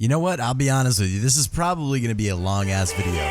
You know what? I'll be honest with you. This is probably going to be a long-ass video.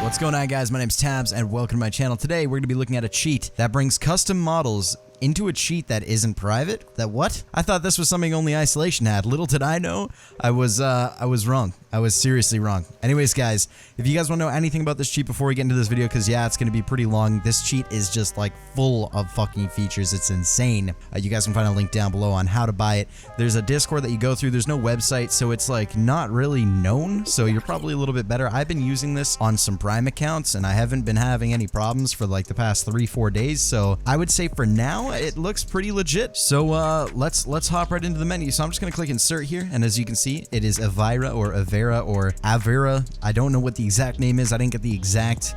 What's going on, guys? My name's Tabz, and welcome to my channel. Today, we're going to be looking at a cheat that brings custom models into a cheat that isn't private. That what? I thought this was something only Isolation had. Little did I know, I was wrong. I was seriously wrong. Anyways, guys, if you guys want to know anything about this cheat before we get into this video, because yeah, it's going to be pretty long. This cheat is just like full of fucking features. It's insane. You guys can find a link down below on how to buy it. There's a Discord that you go through. There's no website, so it's like not really known. So you're probably a little bit better. I've been using this on some Prime accounts, and I haven't been having any problems for like the past 3-4 days. So I would say for now, it looks pretty legit. So let's hop right into the menu. So I'm just gonna click insert here, and as you can see, it is Avira or Avera or Avera. I don't know what the exact name is. I didn't get the exact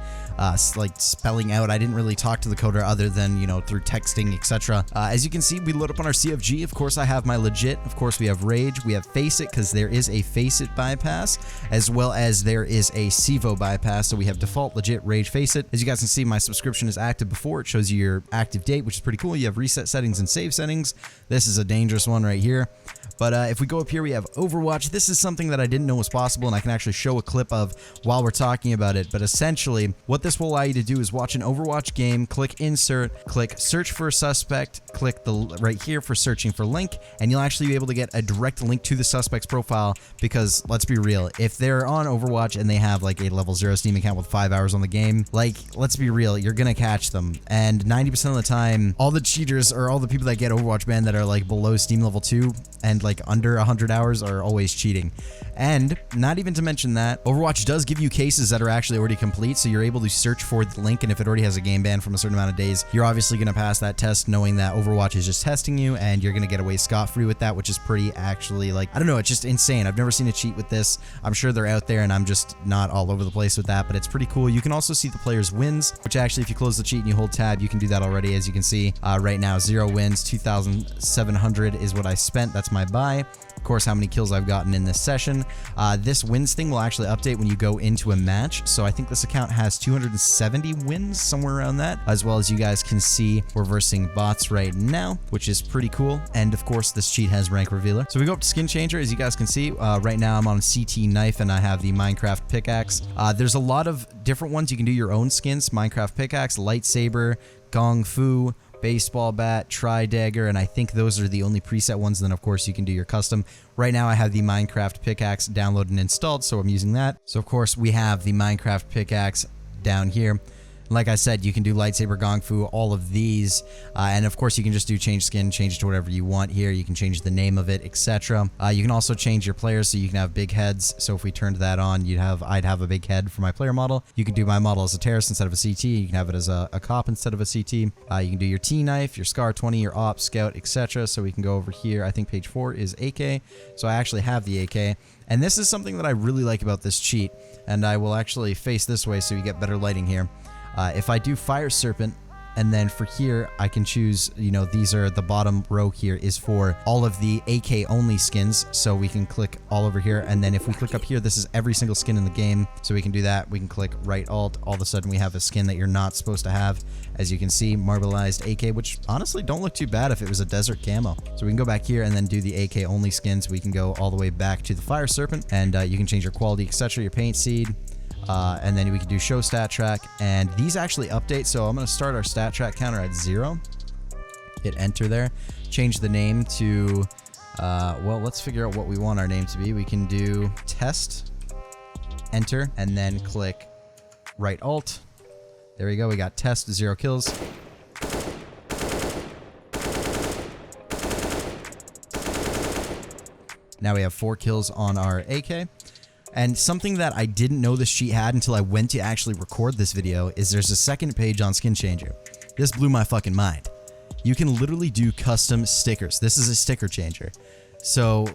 like spelling out. I didn't really talk to the coder other than, you know, through texting, etc. As you can see, we load up on our CFG. Of course, I have my legit. Of course, we have Rage. We have Face It, because there is a Face It bypass, as well as there is a Cvo bypass. So we have default, legit, Rage, Face It. As you guys can see, my subscription is active before. It shows you your active date, which is pretty cool. You have reset settings and save settings. This is a dangerous one right here. But if we go up here, we have Overwatch. This is something that I didn't know was possible, and I can actually show a clip of while we're talking about it. But essentially, what this will allow you to do is watch an Overwatch game, click insert, click search for a suspect, click the right here for searching for link, and you'll actually be able to get a direct link to the suspect's profile. Because let's be real, if they're on Overwatch and they have like a level 0 Steam account with 5 hours on the game, like, let's be real, you're gonna catch them. And 90% of the time, all the cheaters or all the people that get Overwatch banned that are like below Steam level 2 and like under 100 hours are always cheating. And not even to mention that, Overwatch does give you cases that are actually already complete, so you're able to search for the link, and if it already has a game ban from a certain amount of days, you're obviously going to pass that test knowing that Overwatch is just testing you, and you're going to get away scot-free with that, which is pretty actually, like, I don't know, it's just insane. I've never seen a cheat with this. I'm sure they're out there, and I'm just not all over the place with that, but it's pretty cool. You can also see the player's wins, which actually, if you close the cheat and you hold tab, you can do that already. As you can see, right now, 0 wins, 2,700 is what I spent. That's my buy. Of course, how many kills I've gotten in this session. This wins thing will actually update when you go into a match. So I think this account has 270 wins, somewhere around that. As well as you guys can see, we're versing bots right now, which is pretty cool. And of course, this cheat has rank revealer. So we go up to skin changer. As you guys can see, right now I'm on a CT knife and I have the Minecraft pickaxe. There's a lot of different ones. You can do your own skins. Minecraft pickaxe, lightsaber, gong fu, baseball bat, tri-dagger, and I think those are the only preset ones. Then of course you can do your custom. Right now I have the Minecraft pickaxe downloaded and installed, so I'm using that. So of course we have the Minecraft pickaxe down here. Like I said, you can do lightsaber, gong fu, all of these, and of course you can just do change skin, change it to whatever you want here. You can change the name of it, etc. You can also change your players, so you can have big heads. So if we turned that on, I'd have a big head for my player model. You can do my model as a terrorist instead of a CT. You can have it as a cop instead of a CT. You can do your T knife, your Scar 20, your op, scout, etc. So we can go over here. I think page 4 is AK. So I actually have the AK. And this is something that I really like about this cheat. And I will actually face this way so you get better lighting here. If I do Fire Serpent, and then for here, I can choose, you know, these are the bottom row here is for all of the AK only skins. So we can click all over here. And then if we click up here, this is every single skin in the game. So we can do that. We can click right alt. All of a sudden we have a skin that you're not supposed to have. As you can see, marbleized AK, which honestly don't look too bad if it was a desert camo. So we can go back here and then do the AK only skins. We can go all the way back to the Fire Serpent, and you can change your quality, etc., your paint seed. And then we can do show stat track, and these actually update. So I'm going to start our stat track counter at 0. Hit enter there. Change the name to, well, let's figure out what we want our name to be. We can do test, enter, and then click right alt. There we go. We got test, 0 kills. Now we have 4 kills on our AK. And something that I didn't know this cheat had until I went to actually record this video is there's a second page on Skin Changer. This blew my fucking mind. You can literally do custom stickers. This is a sticker changer. So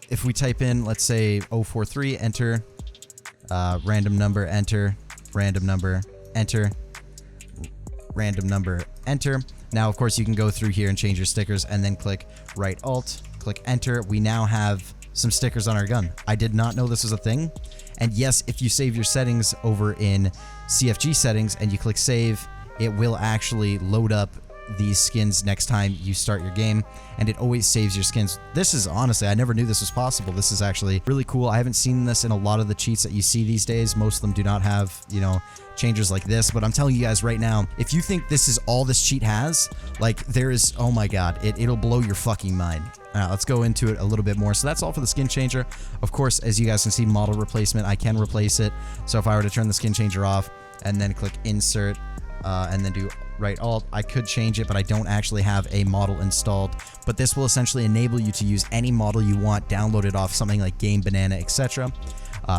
if we type in, let's say 043, enter, random number, enter, random number, enter, random number, enter. Now, of course, you can go through here and change your stickers and then click right alt, click enter. We now have some stickers on our gun. I did not know this was a thing. And yes, if you save your settings over in CFG settings and you click save, it will actually load up these skins next time you start your game, and it always saves your skins. This is honestly, I never knew this was possible. This is actually really cool. I haven't seen this in a lot of the cheats that you see these days. Most of them do not have, you know, changers like this, but I'm telling you guys right now, if you think this is all this cheat has, like, there is, oh my god, it'll blow your fucking mind. Let's go into it a little bit more. So that's all for the skin changer. Of course, as you guys can see, model replacement, I can replace it. So if I were to turn the skin changer off and then click insert and then do right alt, I could change it, but I don't actually have a model installed. But this will essentially enable you to use any model you want, download it off something like Game Banana, etc.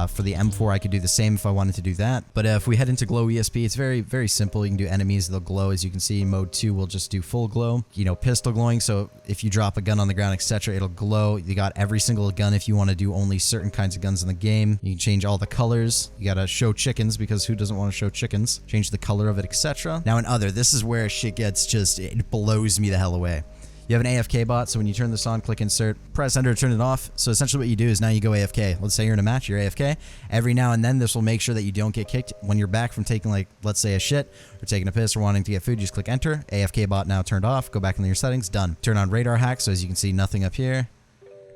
For the M4, I could do the same if I wanted to do that. But if we head into glow ESP, it's very, very simple. You can do enemies, they'll glow. As you can see, mode 2 will just do full glow. You know, pistol glowing, so if you drop a gun on the ground, etc., it'll glow. You got every single gun if you want to do only certain kinds of guns in the game. You can change all the colors. You gotta show chickens, because who doesn't want to show chickens? Change the color of it, etc. Now in other, this is where shit gets just, it blows me the hell away. You have an AFK bot, so when you turn this on, click insert, press enter to turn it off. So essentially what you do is now you go AFK. Let's say you're in a match, you're AFK. Every now and then this will make sure that you don't get kicked. When you're back from taking, like, let's say a shit, or taking a piss, or wanting to get food, you just click enter. AFK bot now turned off. Go back into your settings, done. Turn on radar hack, so as you can see, nothing up here,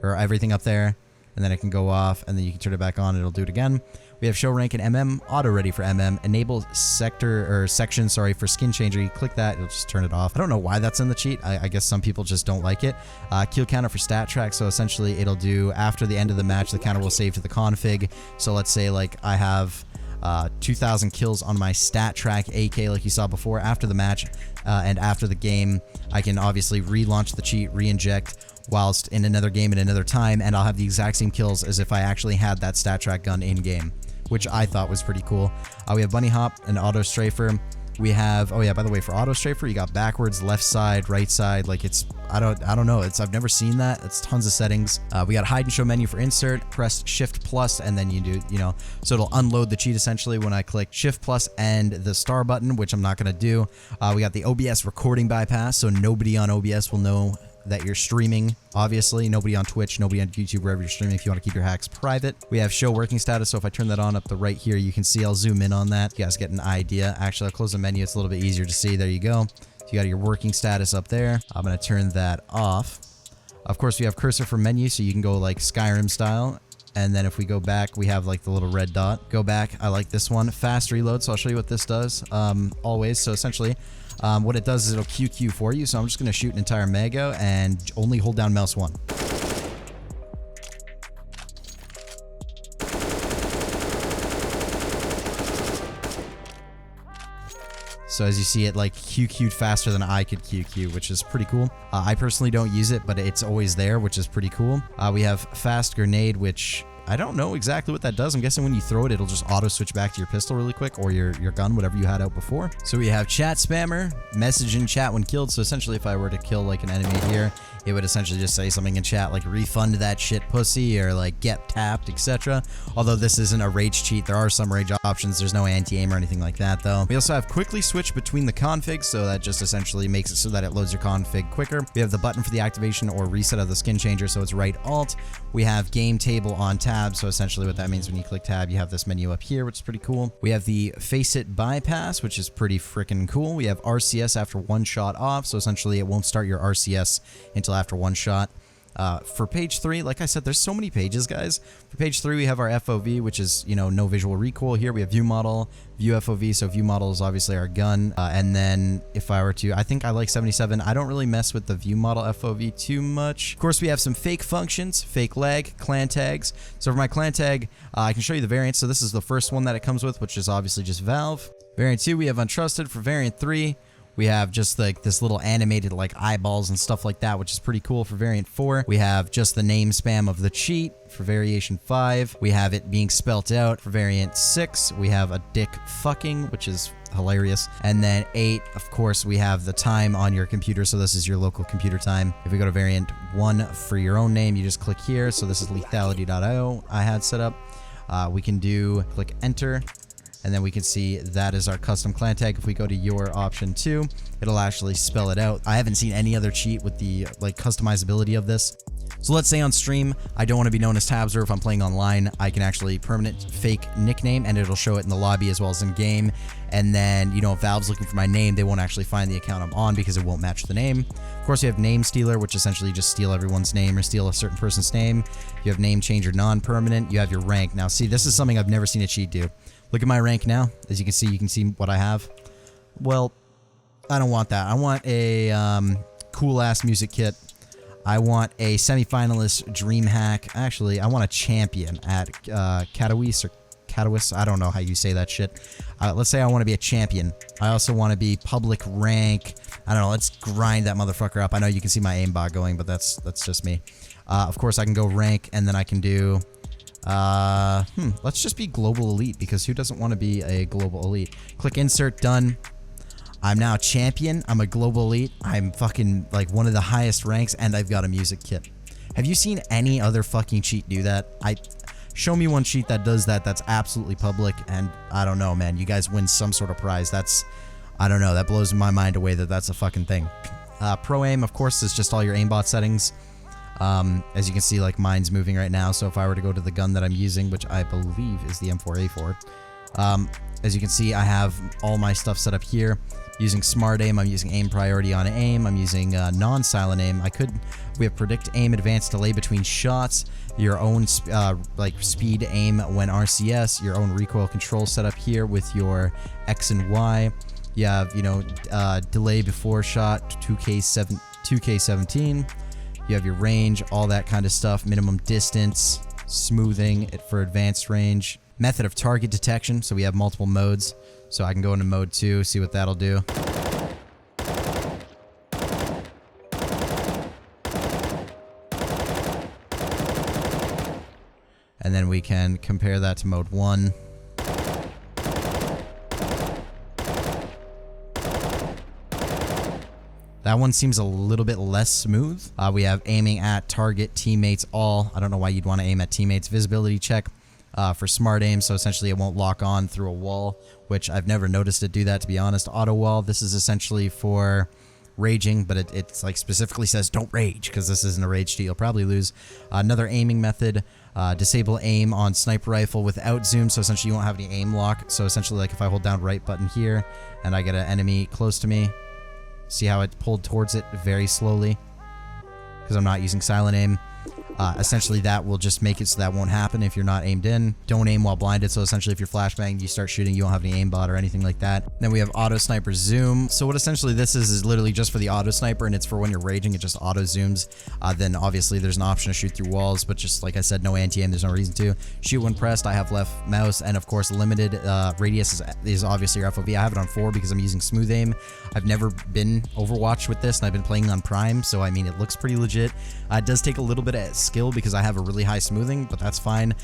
or everything up there, and then it can go off, and then you can turn it back on, and it'll do it again. We have show rank and MM, auto ready for MM, enable sector or section, sorry, for skin changer. You click that, it'll just turn it off. I don't know why that's in the cheat. I guess some people just don't like it. Kill counter for stat track. So essentially it'll do after the end of the match, the counter will save to the config. So let's say like I have 2,000 kills on my stat track AK like you saw before. After the match and after the game, I can obviously relaunch the cheat, re-inject whilst in another game at another time, and I'll have the exact same kills as if I actually had that stat track gun in game, which I thought was pretty cool. We have bunny hop and auto strafer. We have, oh yeah, by the way, for auto strafer, you got backwards, left side, right side. Like it's, I don't know. I've never seen that. It's tons of settings. We got hide and show menu for insert, press shift plus, and then you do, you know, so it'll unload the cheat essentially when I click shift plus and the star button, which I'm not going to do. We got the OBS recording bypass. So nobody on OBS will know that you're streaming. Obviously, nobody on Twitch, nobody on YouTube, wherever you're streaming, if you want to keep your hacks private. We have show working status, so if I turn that on up the right here, you can see, I'll zoom in on that. You guys get an idea. Actually, I'll close the menu, it's a little bit easier to see. There you go. So you got your working status up there. I'm going to turn that off. Of course, we have cursor for menu, so you can go like Skyrim style. And then if we go back, we have like the little red dot. Go back, I like this one. Fast reload, so I'll show you what this does. Always, so essentially, what it does is it'll QQ for you, so I'm just going to shoot an entire mag out and only hold down mouse 1. So as you see, it like QQ'd faster than I could QQ, which is pretty cool. I personally don't use it, but it's always there, which is pretty cool. We have fast grenade, which I don't know exactly what that does. I'm guessing when you throw it, it'll just auto switch back to your pistol really quick, or your gun, whatever you had out before. So we have chat spammer, message in chat when killed. So essentially, if I were to kill like an enemy here, it would essentially just say something in chat like refund that shit pussy, or like get tapped, etc. Although this isn't a rage cheat, there are some rage options. There's no anti-aim or anything like that though. We also have quickly switch between the configs, so that just essentially makes it so that it loads your config quicker. We have the button for the activation or reset of the skin changer, so it's right alt. We have game table on tab, so essentially what that means when you click tab, you have this menu up here, which is pretty cool. We have the face it bypass, which is pretty freaking cool. We have RCS after one shot off, so essentially it won't start your RCS until after one shot. For page 3, like I said, there's so many pages, guys. For page 3, we have our FOV, which is, you know, no visual recoil. Here we have view model, view FOV, so view model is obviously our gun. And then if I were to, I think I like 77. I don't really mess with the view model FOV too much. Of course, we have some fake functions, fake lag, clan tags. So for my clan tag, I can show you the variants. So this is the first one that it comes with, which is obviously just Valve. Variant 2, we have untrusted. For variant 3, we have just like this little animated like eyeballs and stuff like that, which is pretty cool. For variant 4, we have just the name spam of the cheat. For variation 5, we have it being spelt out. For variant 6, we have a dick fucking, which is hilarious. And then 8, of course, we have the time on your computer, so this is your local computer time. If we go to variant 1 for your own name, you just click here. So this is lethality.io I had set up. We can do click enter, and then we can see that is our custom clan tag. If we go to your option 2, it'll actually spell it out. I haven't seen any other cheat with the like customizability of this. So let's say on stream, I don't want to be known as TabzWare. If I'm playing online, I can actually permanent fake nickname and it'll show it in the lobby as well as in game. And then, you know, if Valve's looking for my name, they won't actually find the account I'm on because it won't match the name. Of course, you have name stealer, which essentially just steal everyone's name or steal a certain person's name. You have name changer non-permanent. You have your rank. Now, see, this is something I've never seen a cheat do. Look at my rank now. As you can see what I have. Well, I don't want that. I want a cool-ass music kit. I want a semi-finalist dream hack. Actually, I want a champion at Katowice or Katowice. I don't know how you say that shit. Let's say I want to be a champion. I also want to be public rank. I don't know. Let's grind that motherfucker up. I know you can see my aimbot going, but that's just me. Of course, I can go rank, and then I can do... let's just be global elite, because who doesn't want to be a global elite? Click insert, done. I'm now champion. I'm a global elite. I'm fucking like one of the highest ranks, and I've got a music kit. Have you seen any other fucking cheat do that? Show me one cheat that does that. That's absolutely public, and I don't know, man. You guys win some sort of prize. I don't know. That blows my mind away that that's a fucking thing. Pro aim, of course, is just all your aimbot settings. As you can see, like mine's moving right now. So if I were to go to the gun that I'm using, which I believe is the M4A4, as you can see, I have all my stuff set up here. Using smart aim, I'm using aim priority on aim. I'm using non-silent aim. We have predict aim, advanced delay between shots, your own like speed aim when RCS, your own recoil control set up here with your X and Y. You have, you know, delay before shot, 2K17. You have your range, all that kind of stuff. Minimum distance, smoothing for advanced range. Method of target detection, so we have multiple modes. So I can go into mode 2, see what that'll do. And then we can compare that to mode 1. That one seems a little bit less smooth. We have aiming at target, teammates, all. I don't know why you'd want to aim at teammates. Visibility check. For smart aim, so essentially it won't lock on through a wall, which I've never noticed it do that, to be honest. Auto wall, this is essentially for raging, but it's like specifically says don't rage, because this isn't a rage cheat, you'll probably lose. Another aiming method, disable aim on sniper rifle without zoom, so essentially you won't have any aim lock. So essentially, like if I hold down right button here, and I get an enemy close to me, see how it pulled towards it very slowly, because I'm not using silent aim. Essentially that will just make it so that won't happen if you're not aimed in. Don't aim while blinded, so essentially if you're flashbang, you start shooting, you don't have any aimbot or anything like that. Then we have auto sniper zoom. So what essentially this is literally just for the auto sniper, and it's for when you're raging, it just auto zooms. Then obviously there's an option to shoot through walls, but just like I said, no anti-aim, there's no reason to. Shoot when pressed, I have left mouse, and of course limited radius is obviously your FOV. I have it on 4 because I'm using smooth aim. I've never been Overwatch with this, and I've been playing on Prime, so I mean it looks pretty legit. It does take a little bit of skill because I have a really high smoothing, but that's fine.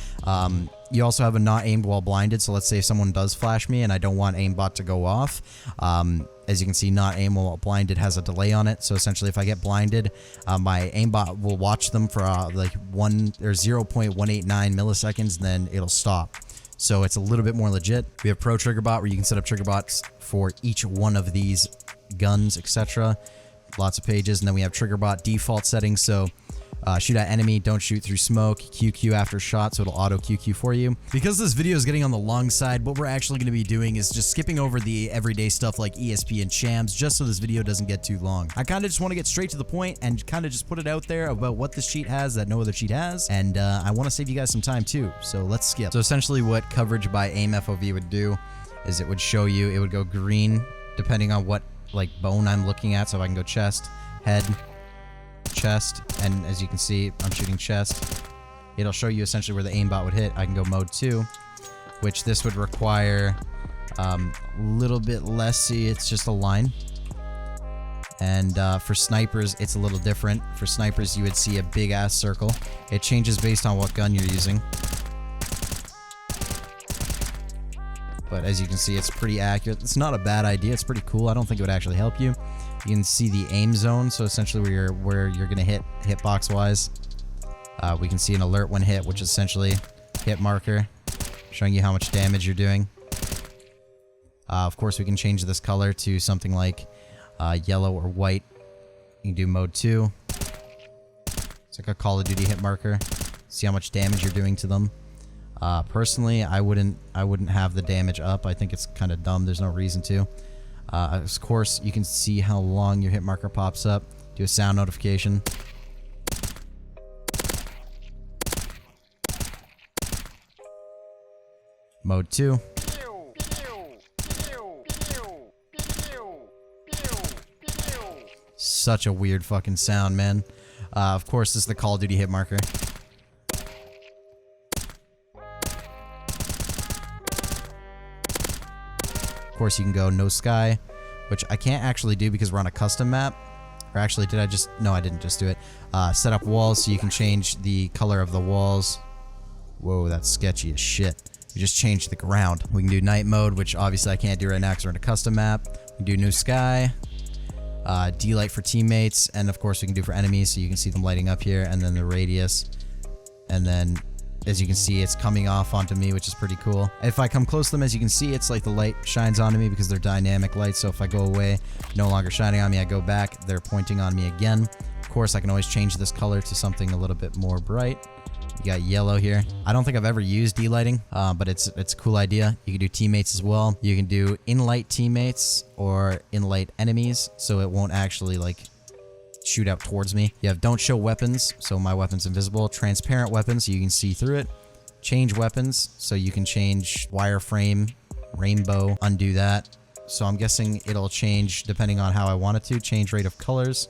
You also have a not aimed while blinded, so let's say if someone does flash me and I don't want aimbot to go off. As you can see, not aim while blinded has a delay on it, so essentially if I get blinded, my aimbot will watch them for like 0.189 milliseconds, and then it'll stop. So it's a little bit more legit. We have pro triggerbot, where you can set up triggerbots for each one of these guns, etc. Lots of pages. And then we have triggerbot default settings, so shoot at enemy, don't shoot through smoke, QQ after shot, so it'll auto QQ for you. Because this video is getting on the long side, what we're actually going to be doing is just skipping over the everyday stuff like ESP and shams, just so this video doesn't get too long. I kind of just want to get straight to the point and kind of just put it out there about what this cheat has that no other cheat has, and I want to save you guys some time too, so let's skip. So essentially what coverage by aim FOV would do is it would show you, it would go green depending on what like bone I'm looking at, so if I can go chest, head, chest, and as you can see, I'm shooting chest. It'll show you essentially where the aimbot would hit. I can go mode 2, which this would require a little bit less. See, it's just a line. And for snipers, it's a little different. For snipers, you would see a big ass circle. It changes based on what gun you're using. But as you can see, it's pretty accurate. It's not a bad idea. It's pretty cool. I don't think it would actually help you. You can see the aim zone, so essentially where you're gonna hit hitbox wise. We can see an alert when hit, which is essentially hit marker, showing you how much damage you're doing. Of course, we can change this color to something like yellow or white. You can do mode 2. So like a Call of Duty hit marker. See how much damage you're doing to them. Personally, I wouldn't have the damage up. I think it's kind of dumb. There's no reason to. Of course, you can see how long your hit marker pops up. Do a sound notification. Mode 2. Such a weird fucking sound, man. Of course, this is the Call of Duty hit marker. Of course, you can go no sky, which I can't actually do because we're on a custom map. Or actually, did I just... No, I didn't just do it. Set up walls so you can change the color of the walls. Whoa, that's sketchy as shit. We just changed the ground. We can do night mode, which obviously I can't do right now because we're in a custom map. We can do new sky. D-light for teammates. And of course, we can do for enemies so you can see them lighting up here. And then the radius. And then... as you can see, it's coming off onto me, which is pretty cool. If I come close to them, as you can see, it's like the light shines onto me because they're dynamic lights. So if I go away, no longer shining on me, I go back, they're pointing on me again. Of course, I can always change this color to something a little bit more bright. You got yellow here. I don't think I've ever used D-lighting, but it's a cool idea. You can do teammates as well. You can do in-light teammates or in-light enemies, so it won't actually, like, shoot out towards me. You have don't show weapons, so my weapon's invisible. Transparent weapons, so you can see through it. Change weapons, so you can change wireframe, rainbow, undo that. So I'm guessing it'll change depending on how I want it to. Change rate of colors.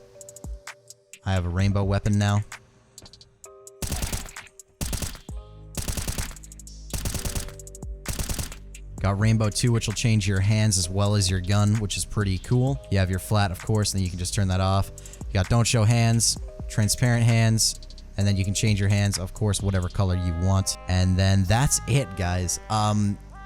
I have a rainbow weapon now. Got rainbow 2, which will change your hands as well as your gun, which is pretty cool. You have your flat, of course, and then you can just turn that off. You got don't show hands, transparent hands, and then you can change your hands, of course, whatever color you want. And then that's it, guys.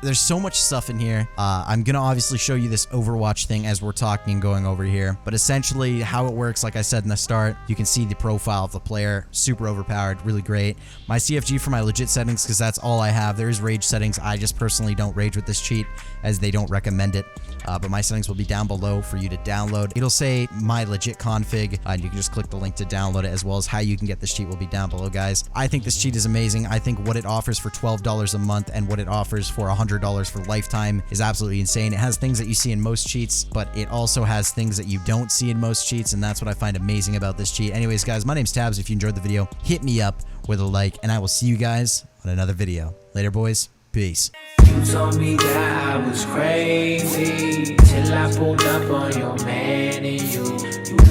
There's so much stuff in here. I'm gonna obviously show you this Overwatch thing as we're talking and going over here. But essentially, how it works, like I said in the start, you can see the profile of the player. Super overpowered, really great. My CFG for my legit settings, because that's all I have. There is rage settings. I just personally don't rage with this cheat, as they don't recommend it. But my settings will be down below for you to download. It'll say my legit config, and you can just click the link to download it, as well as how you can get this cheat will be down below, guys. I think this cheat is amazing. I think what it offers for $12 a month and what it offers for $100 for lifetime is absolutely insane. It has things that you see in most cheats, but it also has things that you don't see in most cheats, and that's what I find amazing about this cheat. Anyways, guys, my name's Tabz. If you enjoyed the video, hit me up with a like, and I will see you guys on another video. Later, boys. Peace. You told me that I was crazy till I pulled up on your man and you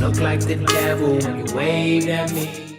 look like the devil when you waved at me.